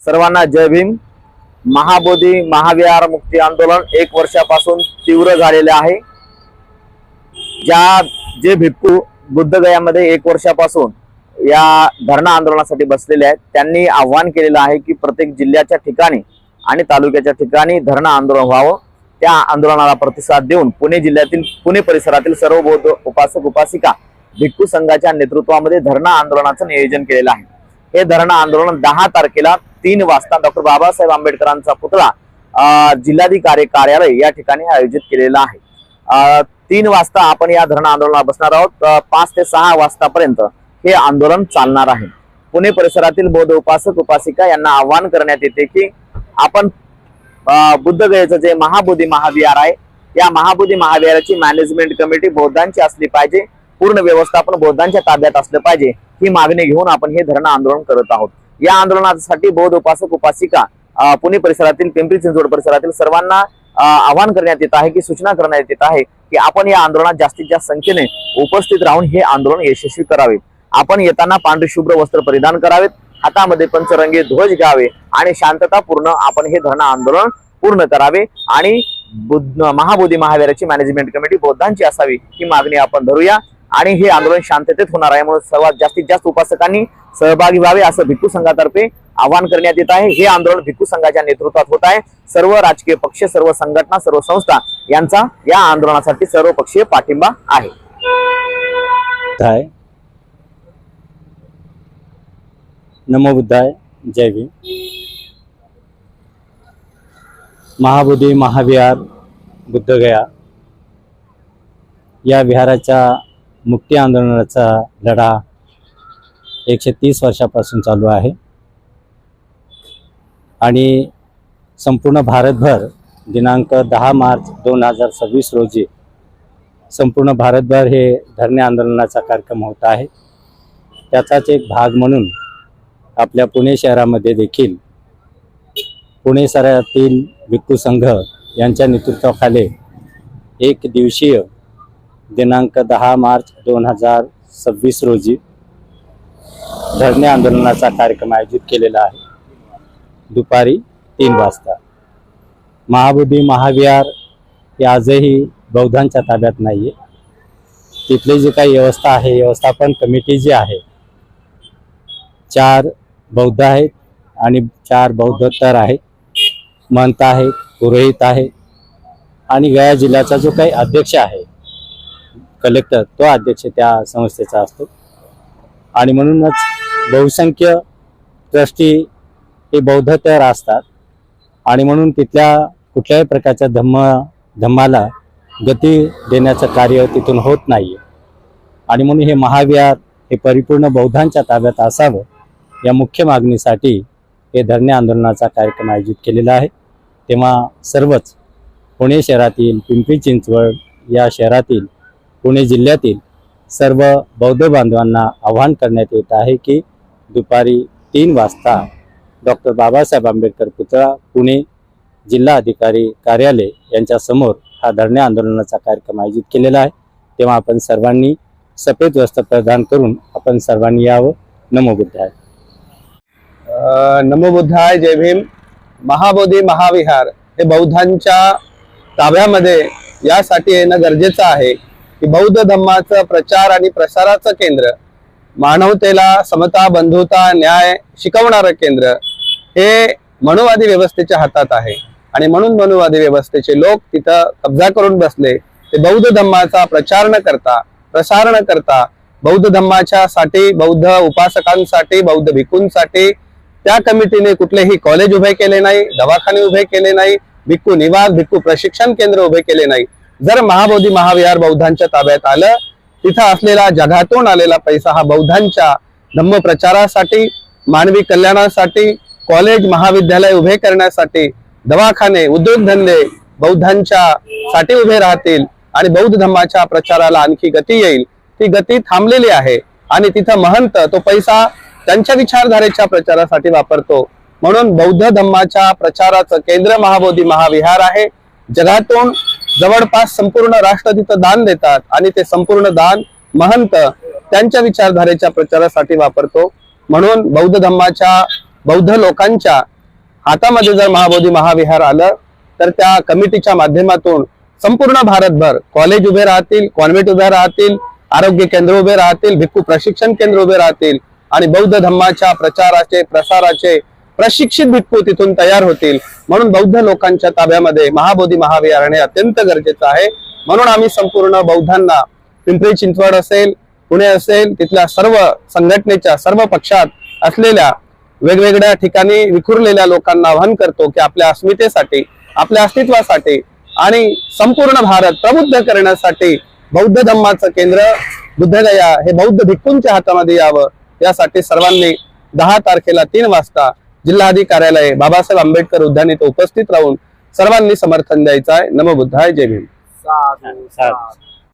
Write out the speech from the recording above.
सर्वांना जय भीम। महाबोधी महाविहार मुक्ती आंदोलन 1 वर्षापासून तीव्र झालेले आहे। जे भिक्खू बुद्धगयामध्ये 1 वर्षापासून या धरणा आंदोलनासाठी बसलेले आहेत, त्यांनी आव्हान केलेलं आहे की प्रत्येक जिल्ह्याच्या ठिकाणी आणि तालुक्याच्या ठिकाणी धरणा आंदोलन व्हावं। त्या आंदोलनाला प्रतिसाद देऊन पुणे जिल्ह्यातील पुणे परिसरातील सर्व बौद्ध उपासक उपासिका भिक्खू संघाच्या नेतृत्वामध्ये धरणा आंदोलनाचं नियोजन केलेलं आहे। हे धरणा आंदोलन 10 तारखेला 3 वाजता डॉक्टर बाबासाहेब आंबेडकरांचा पुतळा जिल्हाधिकारी कार्यालय या ठिकाणी आयोजित केलेला आहे। 3 वाजता आपण या धरणा आंदोलनाला बसणार आहोत। 5 ते 6 वाजतापर्यंत हे आंदोलन चालणार आहे। पुणे परिसरातील बौद्ध उपासक उपासिका यांना आवाहन करण्यात येते की आपण बुद्धगयेचं जे महाबोधी महाविहार आहे, या महाबोधी महाविहाराची मॅनेजमेंट कमिटी बौद्धांची असली पाहिजे, पूर्ण व्यवस्थापन बौद्धांच्या ताब्यात असलं पाहिजे, ही मागणी घेऊन आपण हे धरणा आंदोलन करत आहोत। या आंदोलनासाठी बौद्ध उपासक उपासिका पुणे परिसरातील पिंपरी चिंचवड परिसरातील सर्वांना आवाहन करण्यात येत आहे की सूचना करण्यात येत आहे की आपण या आंदोलनात जास्तीत जास्त संख्येने उपस्थित राहून हे आंदोलन यशस्वी करावे। आपण येताना पांढरे शुभ्र वस्त्र परिधान करावेत, हातामध्ये पंचरंगी ध्वज घ्यावे आणि शांततापूर्ण आपण हे धरणा आंदोलन पूर्ण करावे आणि महाबोधी महाविहाराची मॅनेजमेंट कमिटी बौद्धांची असावी, ही मागणी आपण धरूया। आणि हे आंदोलन शांततेत होणार आहे, म्हणून सर्वात जास्तीत जास्त उपासकांनी सहभागी व्हावे असं भिक्खू संघातर्फे आवाहन करण्यात येत आहे। हे आंदोलन भिक्खू संघाच्या नेतृत्वात होत आहे। सर्व राजकीय पक्ष, सर्व संघटना, सर्व संस्था यांचा या आंदोलनासाठी सर्वपक्षीय पाठिंबा आहे। नमो बुद्धाय, जय भीम। महाबोधी महाविहार बुद्धगया या विहाराच्या मुक्ती आंदोलनाचा लढा 130 वर्षापासून चालू आहे आणि संपूर्ण भारतभर दिनांक 10 मार्च 2026 रोजी संपूर्ण भारतभर हे धरणे आंदोलनाचा कार्यक्रम होत आहे। त्याचाच एक भाग म्हणून आपल्या पुणे शहरामध्ये देखील पुणे शहरातील भिक्खू संघ यांच्या नेतृत्वाखाली 1 दिवसीय दिनांक 10 मार्च 2026 रोजी धरणे आंदोलनाचा कार्यक्रम आयोजित केलेला आहे। दुपारी 3 वाजता महाबोधी महाविहार हे आजही बौद्धांच्या ताब्यात नाहीये। तिथली जी काही व्यवस्था आहे, व्यवस्थापन कमिटी जी आहे, 4 बौद्ध आहेत आणि 4 बौद्धोत्तर आहेत, महंत आहेत, पुरोहित आहेत आणि गया जिल्ह्याचा जो काही अध्यक्ष आहे कलेक्टर, तो अध्यक्ष त्या संस्थेचा असतो आणि म्हणूनच बहुसंख्य ट्रस्टी हे बौद्धोत्तर असतात आणि म्हणून तिथल्या कुठल्याही प्रकारच्या धम्माला गती देण्याचं कार्य तिथून होत नाही आणि म्हणून हे महाविहार हे परिपूर्ण बौद्धांच्या ताब्यात असावं या मुख्य मागणीसाठी हे धरणे आंदोलनाचा कार्यक्रम आयोजित केलेला आहे। तेव्हा सर्वच पुणे शहरातील, पिंपरी चिंचवड या शहरातील, पुणे जिल्ह्यातील सर्व बौद्ध बांधवांना आवाहन करण्यात येत आहे की दुपारी 3 वाजता डॉक्टर बाबासाहेब आंबेडकर पुतळा पुणे जिल्हा अधिकारी कार्यालय यांच्या समोर हा धरणे आंदोलनाचा कार्यक्रम आयोजित केलेला आहे। तेव्हा आपण सर्वांनी सफेद वस्त्र प्रदान करून आपण सर्वांनी यावं। नमो बुद्धाय। नमो बुद्धाय, जय भीम। महाबोधी महाविहार हे बौद्धांच्या ताब्यामध्ये यासाठी येणं गरजेचं आहे की बौद्ध धम्माचं प्रचार आणि प्रसाराचं केंद्र, मानवतेला समता, बंधुता, न्याय शिकवणारं केंद्र हे मनुवादी व्यवस्थेच्या हातात आहे आणि म्हणून मनुवादी व्यवस्थेचे लोक तिथं कब्जा करून बसले। ते बौद्ध धम्माचा प्रचार न करता, प्रसार न करता, बौद्ध धम्माच्या साठी, बौद्ध उपासकांसाठी, बौद्ध भिक्खूंसाठी त्या कमिटीने कुठलेही कॉलेज उभे केले नाही, दवाखाने उभे केले नाही, भिक्खू निवास, भिक्खू प्रशिक्षण केंद्र उभे केले नाही। जर महाबोधी महाविहार बौद्धांच्या ताब्यात आलं, तिथं असलेला जगातून आलेला पैसा हा बौद्धांच्या धम्म प्रचारासाठी, मानवी कल्याणासाठी, कॉलेज महाविद्यालय उभे करण्यासाठी, दवाखाने, उद्योगधंदे बौद्धांच्या साठी उभे राहतील आणि बौद्ध धम्माच्या प्रचाराला आणखी गती येईल। ती गती थांबलेली आहे आणि तिथं महंत तो पैसा त्यांच्या विचारधारेच्या प्रचारासाठी वापरतो। म्हणून बौद्ध धम्माच्या प्रचाराचं केंद्र महाबोधी महाविहार आहे। जगातून जवळपास संपूर्ण राष्ट्र तिथं दान देतात आणि ते संपूर्ण दान महंत त्यांच्या विचारधारेच्या प्रचारासाठी वापरतो। म्हणून बौद्ध धम्माच्या, बौद्ध लोकांच्या हातामध्ये जर महाबोधी महाविहार आलं तर त्या कमिटीच्या माध्यमातून संपूर्ण भारतभर कॉलेज उभे राहतील, कॉन्व्हेंट उभे राहतील, आरोग्य केंद्र उभे राहतील, भिक्खू प्रशिक्षण केंद्र उभे राहतील आणि बौद्ध धम्माच्या प्रचाराचे प्रसाराचे प्रशिक्षित भिक्खू तिथून तयार होतील. म्हणून बौद्ध लोकांच्या ताब्यामध्ये महाबोधी महाविहार आणणे अत्यंत गरजेचं आहे. म्हणून आम्ही संपूर्ण बौद्धांना पिंपरी चिंचवड असेल, पुणे असेल, तिथल्या सर्व संघटनेच्या सर्व पक्षात असलेल्या वेगवेगळ्या ठिकाणी विखुरलेल्या लोकांना आवाहन करतो की आपल्या अस्मितेसाठी, आपल्या अस्तित्वासाठी आणि संपूर्ण भारत प्रबुद्ध करण्यासाठी बौद्ध धम्माचं केंद्र बुद्धगया हे बौद्ध भिक्खूंच्या हातामध्ये यावं, यासाठी सर्वांनी 10 तारखेला 3 वाजता जिल्हाधिकारी कार्यालय बाबासाहेब आंबेडकर उद्यान इथं उपस्थित राहून सर्वांनी समर्थन द्यायचं आहे. नमो बुद्धाय, जय भीम. साधू.